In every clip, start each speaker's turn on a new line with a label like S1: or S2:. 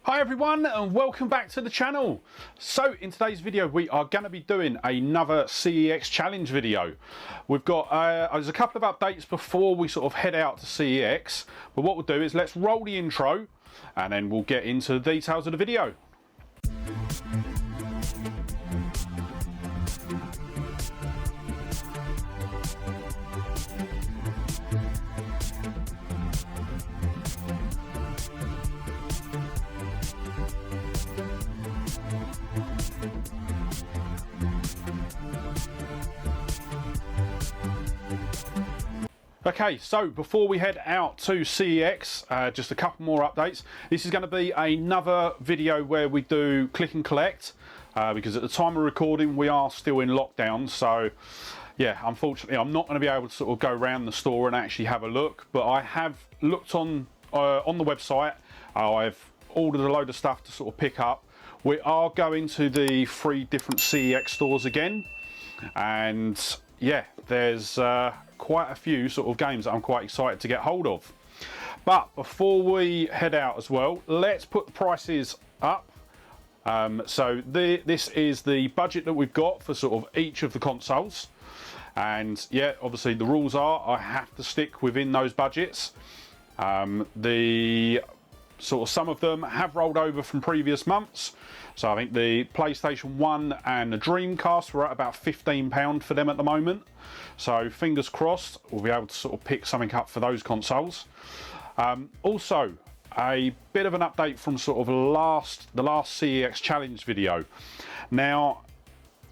S1: Hi everyone and welcome back to the channel. So in today's video we are going to be doing another CEX challenge video. We've got there's a couple of updates before we sort of head out to CEX, but what we'll do is let's roll the intro and then we'll get into the details of the video. Okay, so before we head out to CEX, just a couple more updates. This is going to be another video where we do click and collect, because at the time of recording we are still in lockdown. So yeah, unfortunately I'm not going to be able to sort of go around the store and actually have a look, but I have looked on the website. I've ordered a load of stuff to sort of pick up. We are going to the 3 different CEX stores again, and yeah, there's quite a few sort of games that I'm quite excited to get hold of. But before we head out as well, let's put the prices up. So this is the budget that we've got for sort of each of the consoles, and yeah, obviously the rules are I have to stick within those budgets. The sort of some of them have rolled over from previous months. So I think the PlayStation 1 and the Dreamcast were at about £15 for them at the moment. So fingers crossed we'll be able to sort of pick something up for those consoles. Also, a bit of an update from sort of the last CEX challenge video. Now,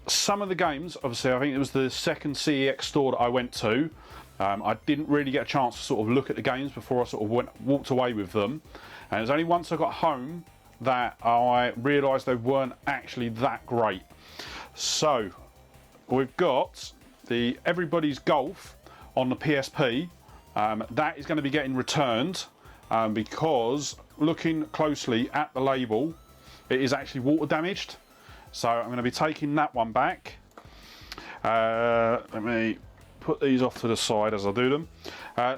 S1: some of the games, obviously I think it was the second CEX store that I went to. I didn't really get a chance to sort of look at the games before I sort of walked away with them. And it was only once I got home that I realised they weren't actually that great. So we've got the Everybody's Golf on the PSP. That is going to be getting returned because looking closely at the label, it is actually water damaged. So I'm going to be taking that one back. Let me put these off to the side as I do them.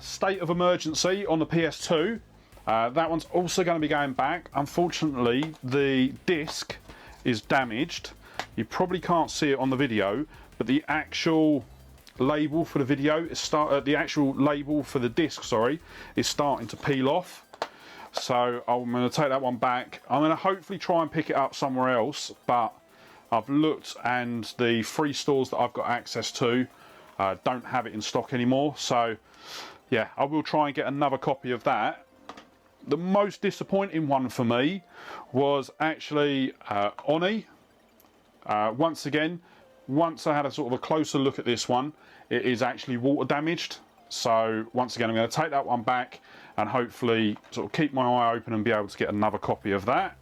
S1: State of Emergency on the PS2. That one's also going to be going back. Unfortunately, the disc is damaged. You probably can't see it on the video, but the actual label for the video is the actual label for the disc, sorry, is starting to peel off. So I'm going to take that one back. I'm going to hopefully try and pick it up somewhere else, but I've looked and the 3 stores that I've got access to don't have it in stock anymore. So yeah, I will try and get another copy of that. The most disappointing one for me was actually Oni. Once again, once I had a sort of a closer look at this one, it is actually water damaged. So once again, I'm going to take that one back and hopefully sort of keep my eye open and be able to get another copy of that.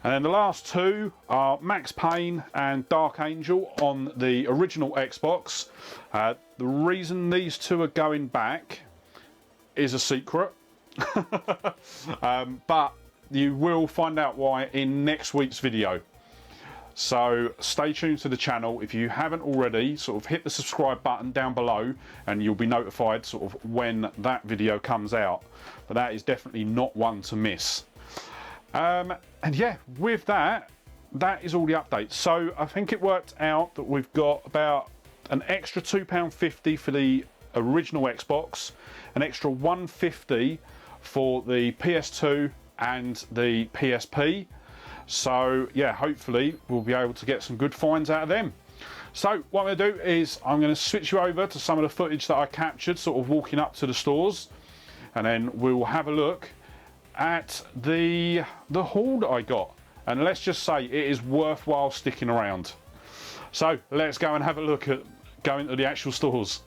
S1: And then the last 2 are Max Payne and Dark Angel on the original Xbox. The reason these 2 are going back is a secret. But you will find out why in next week's video. So stay tuned to the channel. If you haven't already, sort of hit the subscribe button down below and you'll be notified sort of when that video comes out. But that is definitely not one to miss. And yeah, with that is all the updates. So I think it worked out that we've got about an extra £2.50 for the original Xbox, an extra £1.50 for the PS2 and the PSP. So yeah, hopefully we'll be able to get some good finds out of them. So what I'm going to do is I'm going to switch you over to some of the footage that I captured sort of walking up to the stores, and then we'll have a look at the haul that I got, and let's just say it is worthwhile sticking around. So let's go and have a look at going to the actual stores.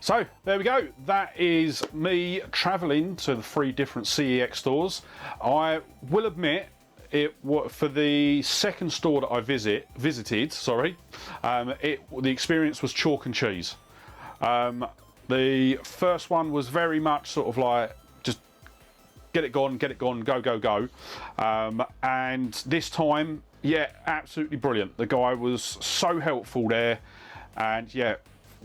S1: So there we go. That is me travelling to the 3 different CEX stores. I will admit, for the second store that I visited, sorry, the experience was chalk and cheese. The first one was very much sort of like just get it gone, go. And this time, yeah, absolutely brilliant. The guy was so helpful there, and yeah,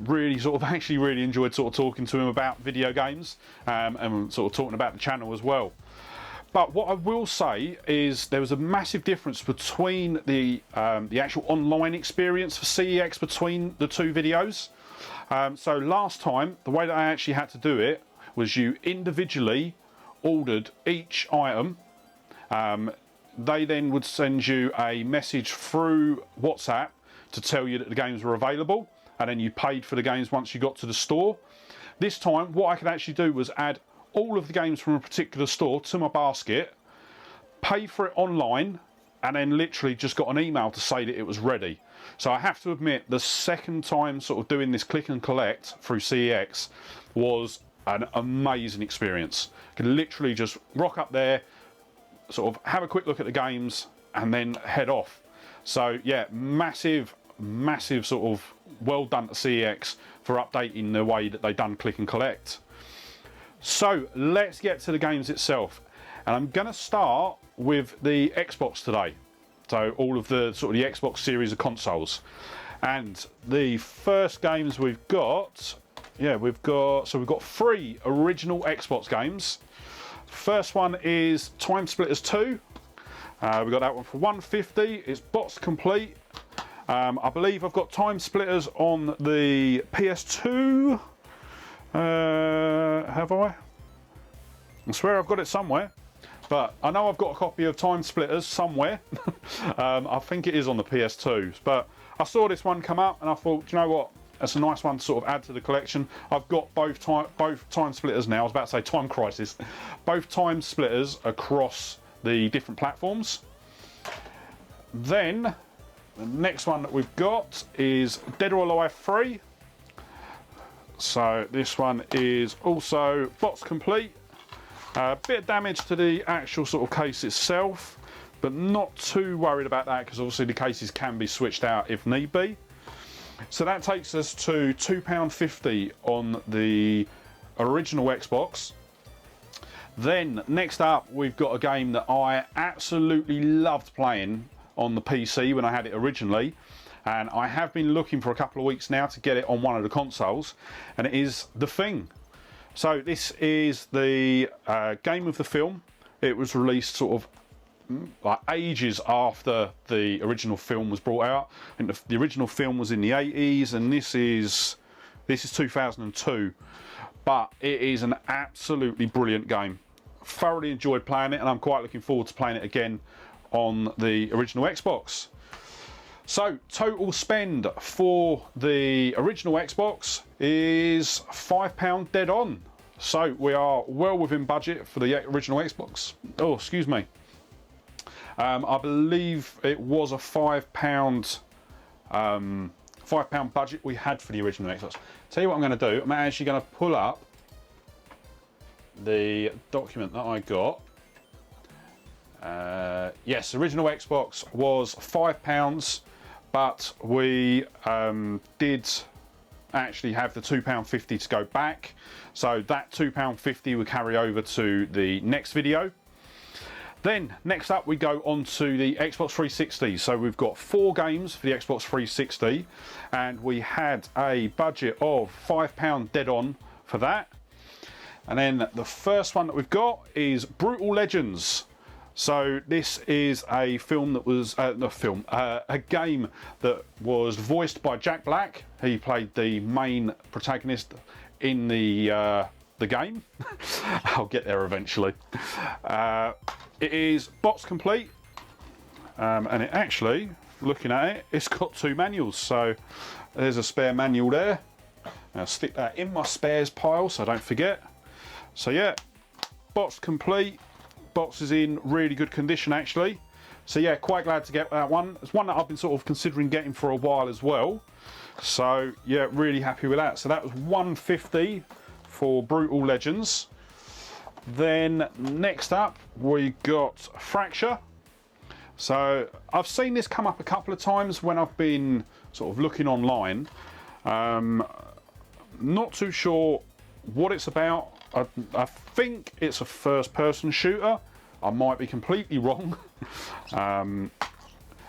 S1: really sort of actually really enjoyed sort of talking to him about video games and sort of talking about the channel as well. But what I will say is there was a massive difference between the actual online experience for CEX between the 2 videos. So last time, the way that I actually had to do it was you individually ordered each item. They then would send you a message through WhatsApp to tell you that the games were available, and then you paid for the games once you got to the store. This time, what I could actually do was add all of the games from a particular store to my basket, pay for it online, and then literally just got an email to say that it was ready. So I have to admit, the second time sort of doing this click and collect through CEX was an amazing experience. You could literally just rock up there, sort of have a quick look at the games, and then head off. So yeah, massive sort of well done to CEX for updating the way that they done click and collect. So let's get to the games itself, and I'm going to start with the Xbox today. So all of the sort of the Xbox series of consoles, and the first games we've got, we've got 3 original Xbox games. First one is Time Splitters 2. We got that one for $150. It's box complete. I believe I've got Time Splitters on the PS2. Have I? I swear I've got it somewhere, but I know I've got a copy of Time Splitters somewhere. I think it is on the PS2, but I saw this one come up and I thought, you know what? That's a nice one to sort of add to the collection. I've got both Time Splitters now. I was about to say Time Crisis. Both Time Splitters across the different platforms. Then the next one that we've got is Dead or Alive 3. So this one is also box complete. A bit of damage to the actual sort of case itself, but not too worried about that because obviously the cases can be switched out if need be. So that takes us to £2.50 on the original Xbox. Then next up we've got a game that I absolutely loved playing on the PC when I had it originally, and I have been looking for a couple of weeks now to get it on one of the consoles, and it is The Thing. So this is the game of the film. It was released sort of like ages after the original film was brought out. I think the original film was in the 80s, and this is 2002. But it is an absolutely brilliant game. Thoroughly enjoyed playing it, and I'm quite looking forward to playing it again on the original Xbox. So total spend for the original Xbox is £5 dead on. So we are well within budget for the original Xbox. Oh, excuse me. I believe it was a £5 budget we had for the original Xbox. Tell you what I'm going to do. I'm actually going to pull up the document that I got. Yes, original Xbox was £5, but we did actually have the £2.50 to go back, so that £2.50 will carry over to the next video. Then next up we go on to the Xbox 360. So we've got 4 games for the Xbox 360, and we had a budget of £5 dead on for that. And then the first one that we've got is Brutal Legends. So this is a film that was a game that was voiced by Jack Black. He played the main protagonist in the game. I'll get there eventually. It is box complete, and it actually, looking at it, it's got 2 manuals. So there's a spare manual there. I'll stick that in my spares pile so I don't forget. So yeah, box complete. Box is in really good condition actually. So yeah, quite glad to get that one. It's one that I've been sort of considering getting for a while as well. So yeah, really happy with that. So that was 150 for Brutal Legends. Then next up we got Fracture. So I've seen this come up a couple of times when I've been sort of looking online. Not too sure what it's about. I think it's a first-person shooter. I might be completely wrong.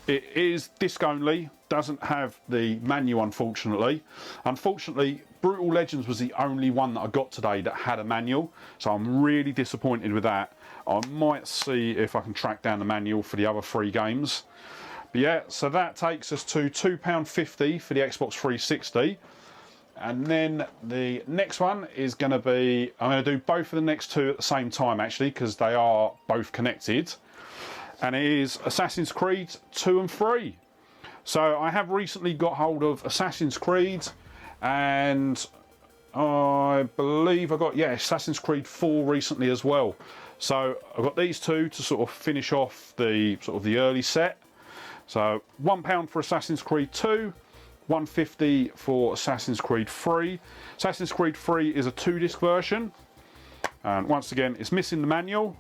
S1: It is disc only, doesn't have the manual unfortunately. Unfortunately, Brutal Legends was the only one that I got today that had a manual, so I'm really disappointed with that. I might see if I can track down the manual for the other 3 games. But yeah, so that takes us to £2.50 for the Xbox 360. And then the next one is going to be, I'm going to do both of the next 2 at the same time actually, because they are both connected. And it is Assassin's Creed 2 and 3. So I have recently got hold of Assassin's Creed, and I believe I got, yeah, Assassin's Creed 4 recently as well. So I've got these 2 to sort of finish off the sort of the early set. So £1 for Assassin's Creed 2. 150 for Assassin's Creed 3. Assassin's Creed 3 is a 2-disc version, and once again it's missing the manual,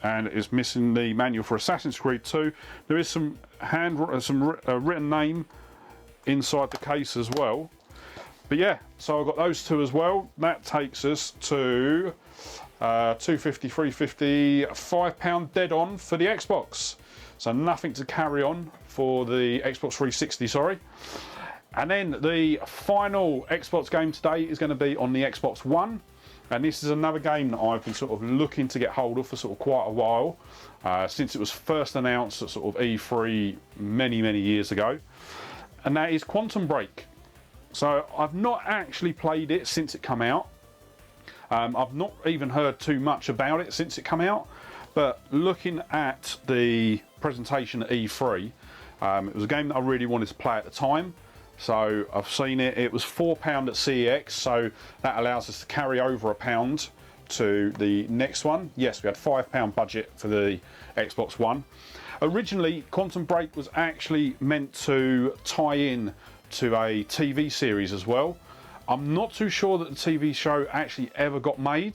S1: and it's missing the manual for Assassin's Creed 2. There is some written name inside the case as well. But yeah, so I've got those 2 as well. That takes us to 250, 350, £5 dead on for the Xbox. So nothing to carry on for the Xbox 360, sorry. And then the final Xbox game today is going to be on the Xbox One. And this is another game that I've been sort of looking to get hold of for sort of quite a while. Since it was first announced at sort of E3 many, many years ago. And that is Quantum Break. So I've not actually played it since it came out. I've not even heard too much about it since it came out. But looking at the presentation at E3, it was a game that I really wanted to play at the time. So I've seen it. It was £4 at CEX, so that allows us to carry over £1 to the next one. Yes, we had £5 budget for the Xbox One. Originally, Quantum Break was actually meant to tie in to a TV series as well. I'm not too sure that the TV show actually ever got made.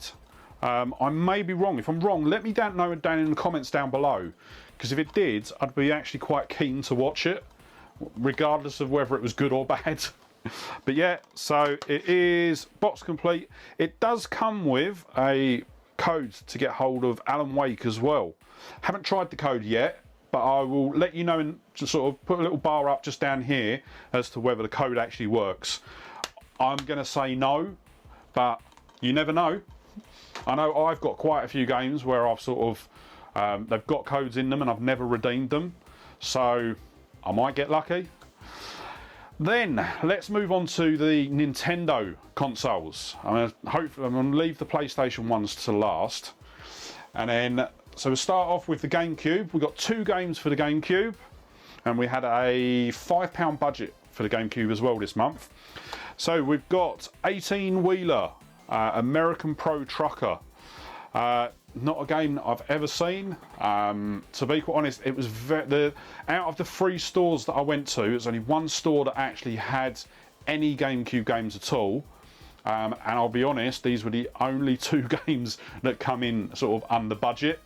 S1: I may be wrong. If I'm wrong, let me know down in the comments down below, because if it did, I'd be actually quite keen to watch it, regardless of whether it was good or bad. But yeah, so it is box complete. It does come with a code to get hold of Alan Wake as well. Haven't tried the code yet, but I will let you know and just sort of put a little bar up just down here as to whether the code actually works. I'm going to say no, but you never know. I know I've got quite a few games where I've sort of, they've got codes in them and I've never redeemed them. So I might get lucky. Then let's move on to the Nintendo consoles. I'm going to leave the PlayStation ones to last. And then, so we'll start off with the GameCube. We've got 2 games for the GameCube. And we had a £5 budget for the GameCube as well this month. So we've got 18-wheeler. American Pro Trucker. Not a game that I've ever seen. To be quite honest, it was out of the 3 stores that I went to, there's only 1 store that actually had any GameCube games at all. And I'll be honest, these were the only 2 games that come in sort of under budget.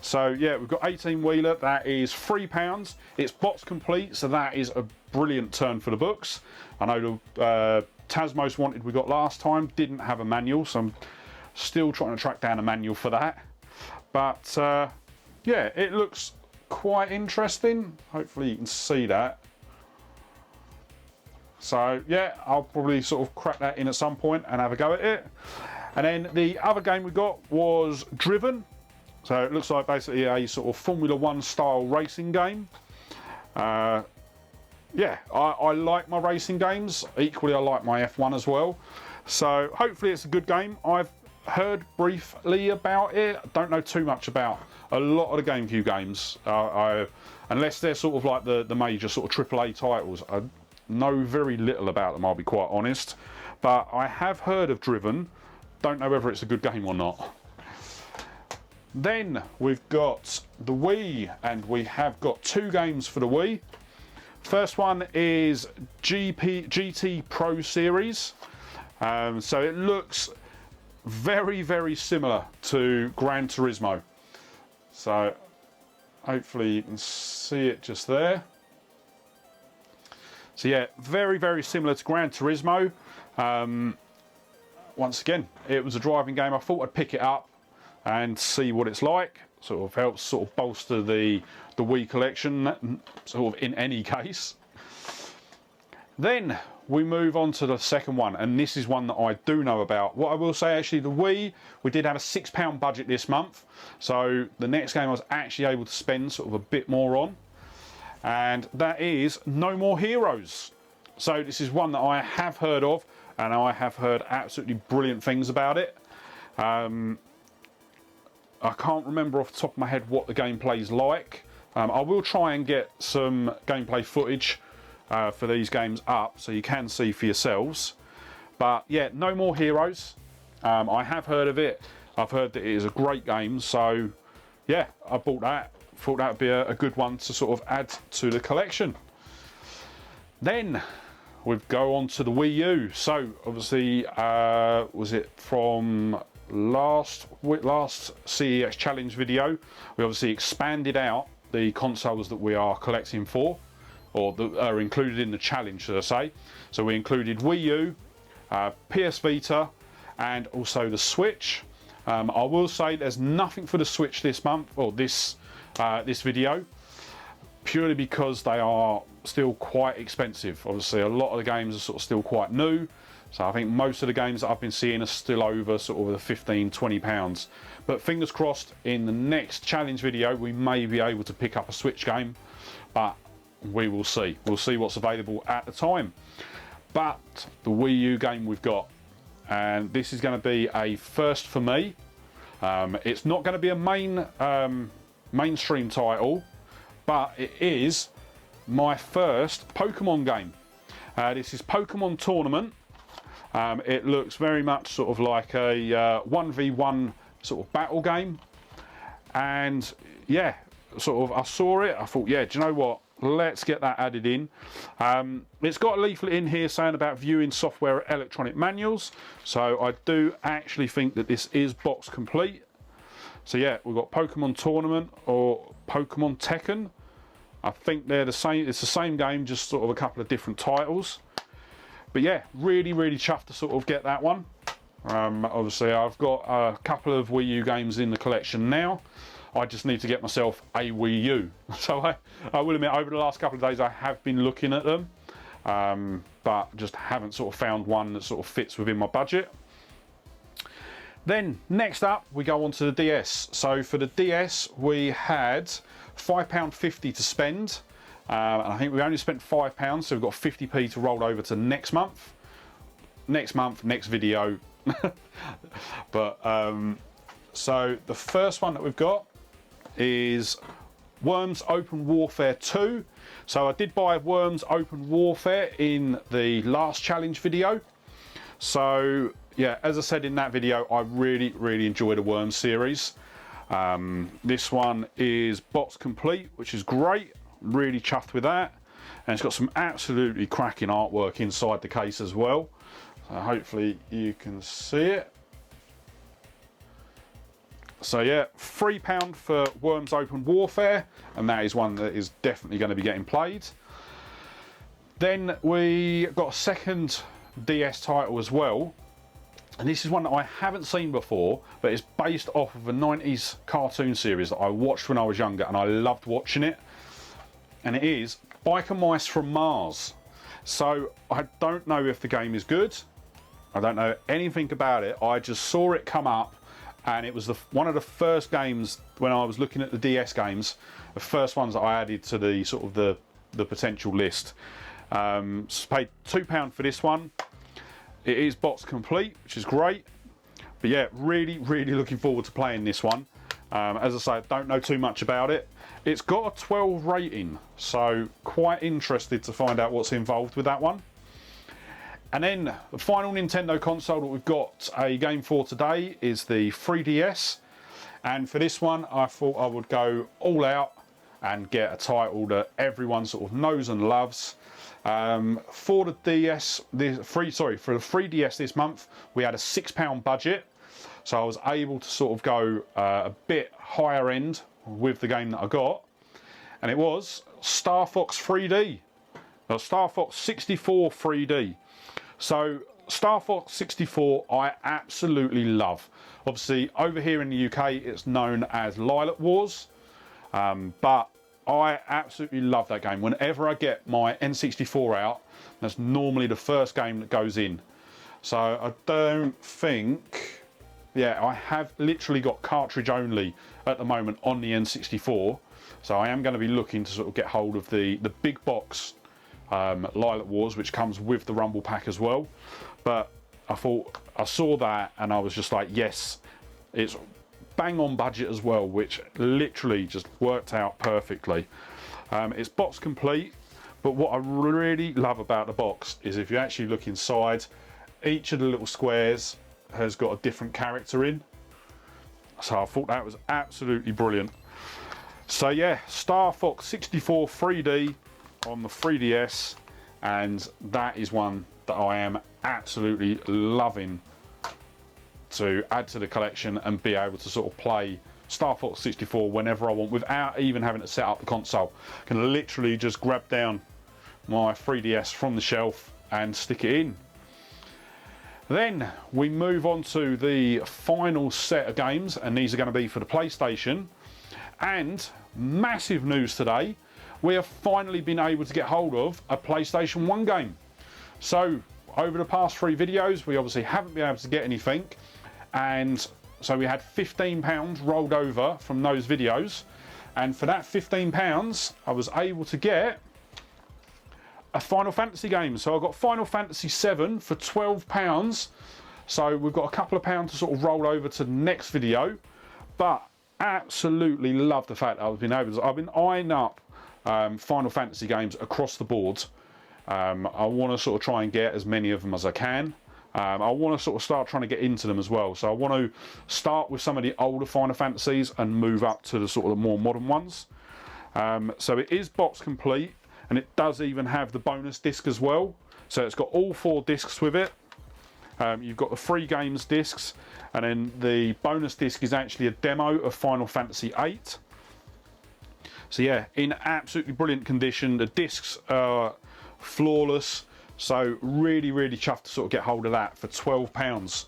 S1: So yeah, we've got 18-wheeler. That is £3. It's box complete, so that is a brilliant turn for the books. I know the Tasmos Wanted we got last time didn't have a manual, so I'm still trying to track down a manual for that. But yeah, it looks quite interesting. Hopefully you can see that. So yeah, I'll probably sort of crack that in at some point and have a go at it. And then the other game we got was Driven. So it looks like basically a sort of Formula 1 style racing game. Yeah, I like my racing games. Equally, I like my F1 as well. So hopefully it's a good game. I've heard briefly about it. I don't know too much about a lot of the GameCube games. Unless they're sort of like the major sort of AAA titles. I know very little about them, I'll be quite honest. But I have heard of Driven. Don't know whether it's a good game or not. Then we've got the Wii, and we have got 2 games for the Wii. First one is GT Pro Series. So it looks very, very similar to Gran Turismo. So hopefully you can see it just there. So yeah, very, very similar to Gran Turismo. Once again, it was a driving game. I thought I'd pick it up and see what it's like. Sort of helps sort of bolster the Wii collection, sort of in any case. Then we move on to the second one, and this is one that I do know about. What I will say, actually, the Wii, we did have a £6 budget this month, so the next game I was actually able to spend sort of a bit more on, and that is No More Heroes. So this is one that I have heard of, and I have heard absolutely brilliant things about it. I can't remember off the top of my head what the gameplay's like. I will try and get some gameplay footage for these games up so you can see for yourselves. But yeah, No More Heroes. I have heard of it. I've heard that it is a great game, so yeah, I bought that. Thought that would be a good one to sort of add to the collection. Then we go on to the Wii U. So obviously, was it from last CEX challenge video? We obviously expanded out the consoles that we are collecting for, or that are included in the challenge, should I say. So we included Wii U, PS Vita, and also the Switch. I will say there's nothing for the Switch this month, or this video, purely because they are still quite expensive. Obviously, a lot of the games are sort of still quite new, so I think most of the games that I've been seeing are still over sort of the £15–20. But fingers crossed, in the next challenge video we may be able to pick up a Switch game, but we will see. We'll see what's available at the time. But the Wii U game we've got, and this is going to be a first for me. It's not going to be a mainstream title, but it is my first Pokemon game. This is Pokemon Tournament. It looks very much sort of like a 1v1 sort of battle game, and yeah, sort of I saw it, I thought, yeah, do you know what, let's get that added in. It's got a leaflet in here saying about viewing software electronic manuals, so I do actually think that this is box complete. So yeah, we've got Pokemon Tournament, or Pokemon Tekken. I think they're the same. It's the same game, just sort of a couple of different titles. But yeah, really, really chuffed to sort of get that one. Obviously, I've got a couple of Wii U games in the collection now. I just need to get myself a Wii U. So I will admit, over the last couple of days, I have been looking at them, but just haven't sort of found one that sort of fits within my budget. Then next up, we go on to the DS. So for the DS, we had £5.50 to spend. And I think we only spent £5, so we've got 50p to roll over to next month. Next video. But so the first one that we've got is Worms Open Warfare 2. So I did buy Worms Open Warfare in the last challenge video. So yeah, as I said in that video, I really, really enjoy the Worms series. This one is box complete, which is great. Really chuffed with that, and it's got some absolutely cracking artwork inside the case as well, so hopefully you can see it. So yeah, £3 for Worms Open Warfare, and that is one that is definitely going to be getting played. Then we got a second DS title as well, and this is one that I haven't seen before, but it's based off of a 90s cartoon series that I watched when I was younger, and I loved watching it. And it is Biker Mice from Mars. So I don't know if the game is good. I don't know anything about it. I just saw it come up, and it was one of the first games when I was looking at the DS games, the first ones that I added to the sort of the potential list. So paid £2 for this one. It is box complete, which is great. But yeah, really, really looking forward to playing this one. As I say, I don't know too much about it. It's got a 12 rating, so quite interested to find out what's involved with that one. And then the final Nintendo console that we've got a game for today is the 3DS. And for this one, I thought I would go all out and get a title that everyone sort of knows and loves. For the DS, for the 3DS this month, we had a £6 budget, so I was able to sort of go a bit higher end with the game that I got, and it was Star Fox 3D, Star Fox 64 3D. So Star Fox 64 I absolutely love. Obviously over here in the UK it's known as Lilac Wars, but I absolutely love that game. Whenever I get my N64 out, that's normally the first game that goes in. So I don't think, yeah, I have literally got cartridge only at the moment on the N64. So I am going to be looking to sort of get hold of the big box Lilac Wars, which comes with the Rumble Pack as well. But I thought, I saw that and I was just like, yes, it's bang on budget as well, which literally just worked out perfectly. It's box complete, but what I really love about the box is if you actually look inside, each of the little squares has got a different character in. So I thought that was absolutely brilliant. So yeah, Star Fox 64 3D on the 3DS, and that is one that I am absolutely loving to add to the collection and be able to sort of play Star Fox 64 whenever I want without even having to set up the console. I can literally just grab down my 3DS from the shelf and stick it in. Then we move on to the final set of games, and these are going to be for the PlayStation. And massive news today, we have finally been able to get hold of a PlayStation 1 game. So over the past 3 videos we obviously haven't been able to get anything, and so we had £15 rolled over from those videos, and for that £15 I was able to get a Final Fantasy game. So I got Final Fantasy 7 for £12. So we've got a couple of pounds to sort of roll over to the next video, but absolutely love the fact that I've been able to, I've been eyeing up Final Fantasy games across the board. I want to sort of try and get as many of them as I can. I want to sort of start trying to get into them as well. So I want to start with some of the older Final Fantasies and move up to the sort of the more modern ones. So it is box complete, and it does even have the bonus disc as well. So it's got all 4 discs with it. You've got the 3 games discs, and then the bonus disc is actually a demo of Final Fantasy 8. So yeah, in absolutely brilliant condition. The discs are flawless. So really chuffed to sort of get hold of that for £12.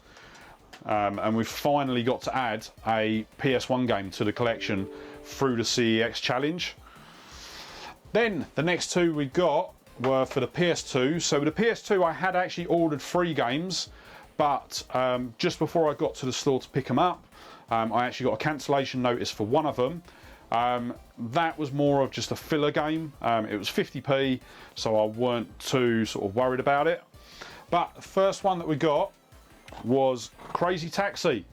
S1: And we've finally got to add a PS1 game to the collection through the CEX challenge. Then the next 2 we got were for the PS2. So with the PS2 I had actually ordered 3 games, but just before I got to the store to pick them up, I actually got a cancellation notice for one of them. That was more of just a filler game. It was 50p, so I weren't too sort of worried about it. But the first one that we got was Crazy Taxi.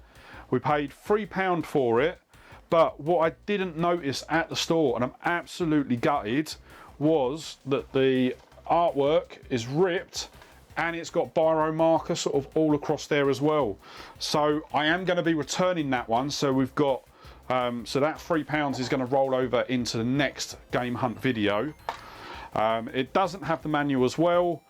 S1: We paid £3 for it, but what I didn't notice at the store, and I'm absolutely gutted, was that the artwork is ripped and it's got biro marker sort of all across there as well. So I am going to be returning that one. So we've got so that £3 is going to roll over into the next game hunt video. It doesn't have the manual as well.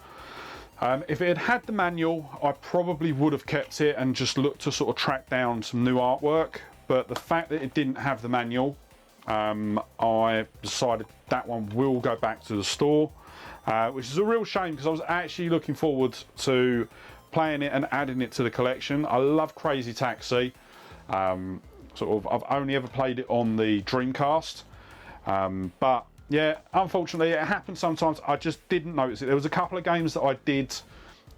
S1: If it had had the manual, I probably would have kept it and just looked to sort of track down some new artwork. But the fact that it didn't have the manual, I decided that one will go back to the store, which is a real shame because I was actually looking forward to playing it and adding it to the collection. I love Crazy Taxi. I've only ever played it on the Dreamcast, but yeah, unfortunately it happens sometimes. I just didn't notice it. There was a couple of games that I did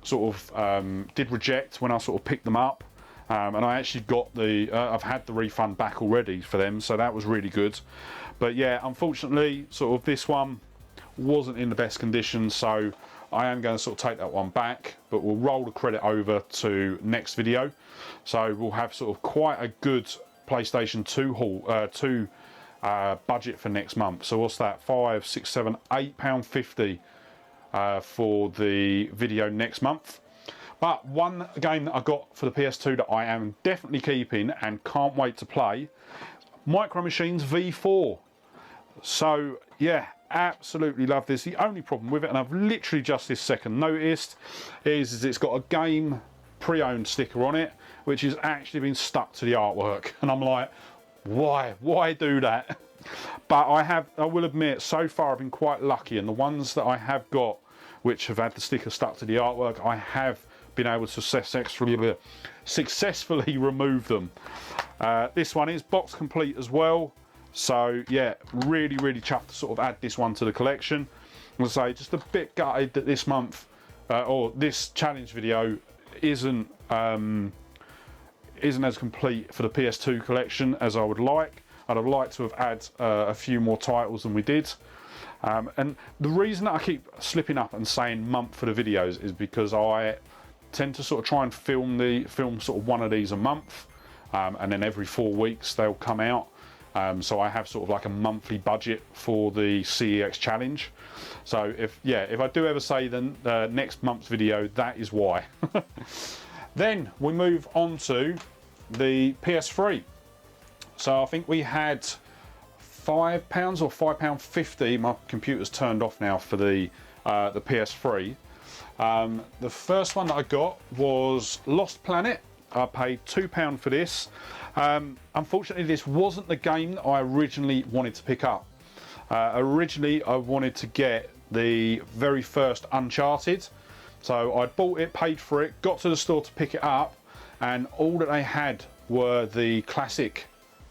S1: sort of did reject when I sort of picked them up, and I actually got the I've had the refund back already for them, so that was really good. But yeah, unfortunately sort of this one wasn't in the best condition, so I am going to sort of take that one back, but we'll roll the credit over to next video. So we'll have sort of quite a good PlayStation 2 budget for next month. So what's that? £5, £6, £7, £8.50 for the video next month. But one game that I got for the PS2 that I am definitely keeping and can't wait to play, Micro Machines V4. So yeah, absolutely love this. The only problem with it, and I've literally just this second noticed, is it's got a game pre-owned sticker on it, which has actually been stuck to the artwork. And I'm like, why do that? But I will admit, so far I've been quite lucky, and the ones that I have got which have had the sticker stuck to the artwork, I have been able to successfully remove them. This one is box complete as well, so yeah, really chuffed to sort of add this one to the collection. As I say, just a bit gutted that this month or this challenge video isn't as complete for the PS2 collection as I would like. I'd have liked to have had a few more titles than we did. And the reason that I keep slipping up and saying month for the videos is because I tend to sort of try and film sort of one of these a month, and then every 4 weeks they'll come out. So I have sort of like a monthly budget for the CEX challenge. So if I do ever say the next month's video, that is why. Then we move on to the PS3. So I think we had £5 or £5.50. My computer's turned off now for the PS3. The first one that I got was Lost Planet. I paid £2 for this. Unfortunately, this wasn't the game that I originally wanted to pick up. Originally, I wanted to get the very first Uncharted. So I bought it, paid for it, got to the store to pick it up, and all that they had were the classic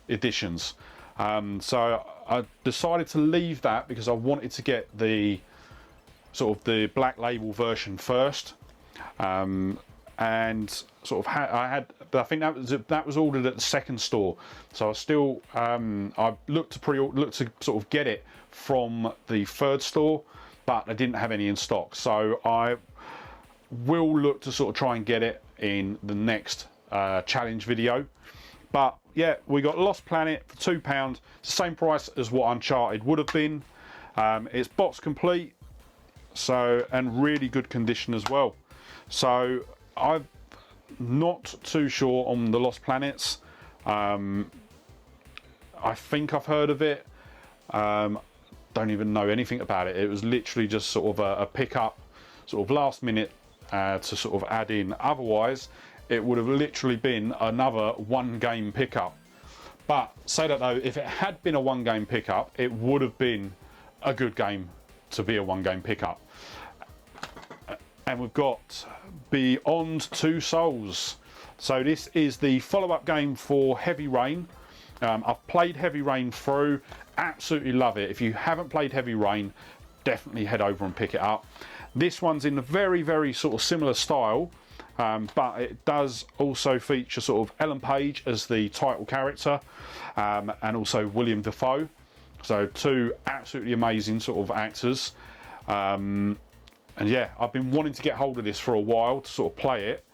S1: editions. So I decided to leave that because I wanted to get the sort of the black label version first. And sort of I think that was ordered at the second store, so I still I looked to sort of get it from the third store, but I didn't have any in stock. So I will look to sort of try and get it in the next challenge video. But yeah, we got Lost Planet for £2. It's the same price as what Uncharted would have been. It's box complete, so, and really good condition as well. So I'm not too sure on the Lost Planets. I think I've heard of it. Don't even know anything about it. It was literally just sort of a pick-up, sort of last minute to sort of add in. Otherwise, it would have literally been another one game pickup. But say that though, if it had been a one game pickup, it would have been a good game to be a one game pickup. And we've got Beyond Two Souls. So this is the follow-up game for Heavy Rain. I've played Heavy Rain through, absolutely love it. If you haven't played Heavy Rain, definitely head over and pick it up. This one's in a very sort of similar style, but it does also feature sort of Ellen Page as the title character, and also William Dafoe. So two absolutely amazing sort of actors. And yeah, I've been wanting to get hold of this for a while to sort of play it,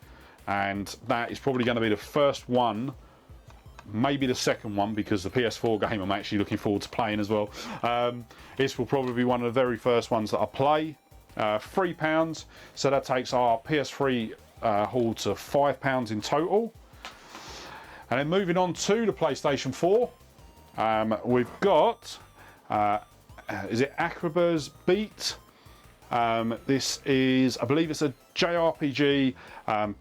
S1: and that is probably going to be the first one, maybe the second one, because the PS4 game I'm actually looking forward to playing as well. This will probably be one of the very first ones that I play. £3, so that takes our PS3 haul to £5 in total. And then moving on to the PlayStation 4, we've got is it Akraba's Beat? This is, I believe it's a JRPG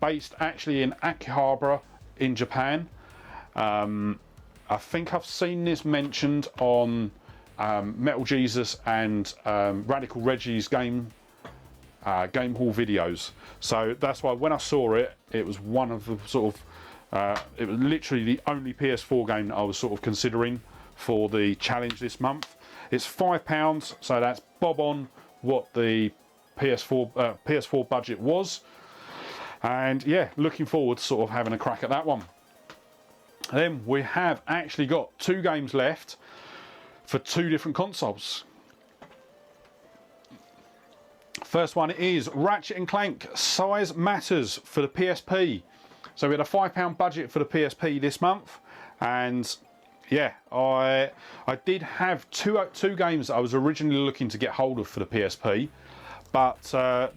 S1: based actually in Akihabara in Japan. I think I've seen this mentioned on Metal Jesus and Radical Reggie's game hall videos. So that's why when I saw it, it was one of the sort of, it was literally the only PS4 game that I was sort of considering for the challenge this month. It's £5, so that's bob on what the PS4 budget was, and yeah, looking forward to sort of having a crack at that one. And then we have actually got 2 games left for 2 different consoles. First one is Ratchet and Clank Size Matters for the PSP. So we had a £5 budget for the PSP this month, and yeah, I did have two games that I was originally looking to get hold of for the PSP, but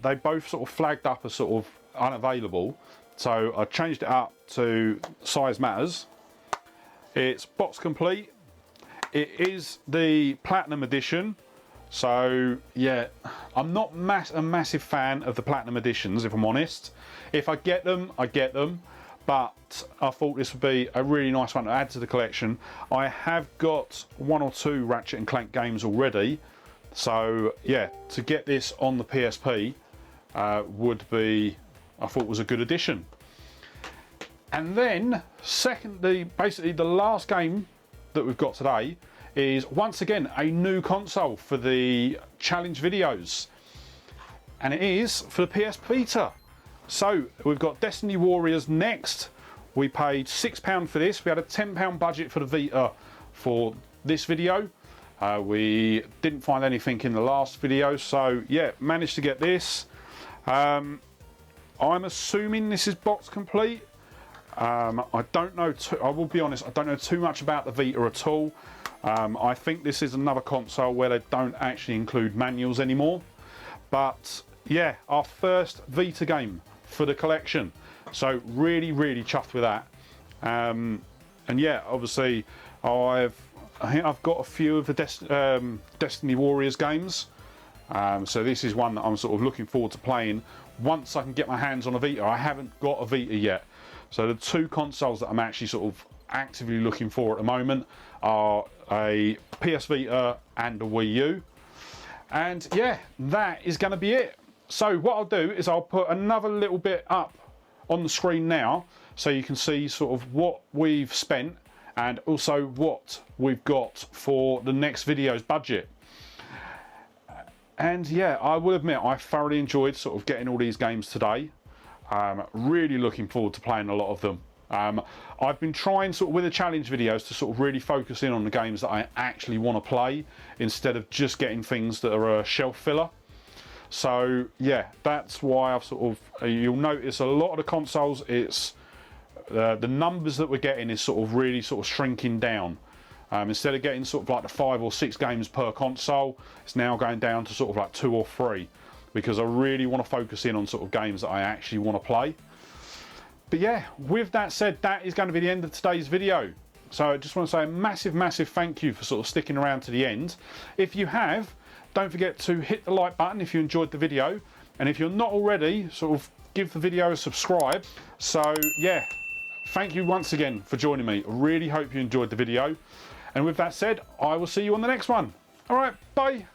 S1: they both sort of flagged up as sort of unavailable, so I changed it up to size matters. It's box complete. It is the Platinum Edition. So yeah, I'm not a massive fan of the Platinum Editions, if I'm honest. If I get them, I get them. But I thought this would be a really nice one to add to the collection. I have got 1 or 2 Ratchet and Clank games already. So yeah, to get this on the PSP would be, I thought was a good addition. And then secondly, basically the last game that we've got today is once again a new console for the challenge videos, and it is for the PS Vita. So we've got Destiny Warriors next. We paid £6 for this. We had a £10 budget for the Vita for this video. We didn't find anything in the last video, so yeah, managed to get this. I'm assuming this is box complete. I don't know, I will be honest, I don't know too much about the Vita at all. I think this is another console where they don't actually include manuals anymore. But yeah, our first Vita game for the collection. So really, really chuffed with that. And yeah, obviously I think I've got a few of the Destiny Warriors games. So this is one that I'm sort of looking forward to playing once I can get my hands on a Vita. I haven't got a Vita yet. So the 2 consoles that I'm actually sort of actively looking for at the moment are a PS Vita and a Wii U. And yeah, that is going to be it. So what I'll do is I'll put another little bit up on the screen now so you can see sort of what we've spent and also what we've got for the next video's budget. And yeah, I will admit I thoroughly enjoyed sort of getting all these games today. Really looking forward to playing a lot of them. I've been trying sort of with the challenge videos to sort of really focus in on the games that I actually want to play instead of just getting things that are a shelf filler. So yeah, that's why I've sort of, you'll notice a lot of the consoles, it's the numbers that we're getting is sort of really sort of shrinking down. Instead of getting sort of like the 5 or 6 games per console, it's now going down to sort of like 2 or 3. Because I really want to focus in on sort of games that I actually want to play. But yeah, with that said, that is going to be the end of today's video. So I just want to say a massive, massive thank you for sort of sticking around to the end. If you have, don't forget to hit the like button if you enjoyed the video. And if you're not already, sort of give the video a subscribe. So yeah, thank you once again for joining me. I really hope you enjoyed the video. And with that said, I will see you on the next one. All right, bye.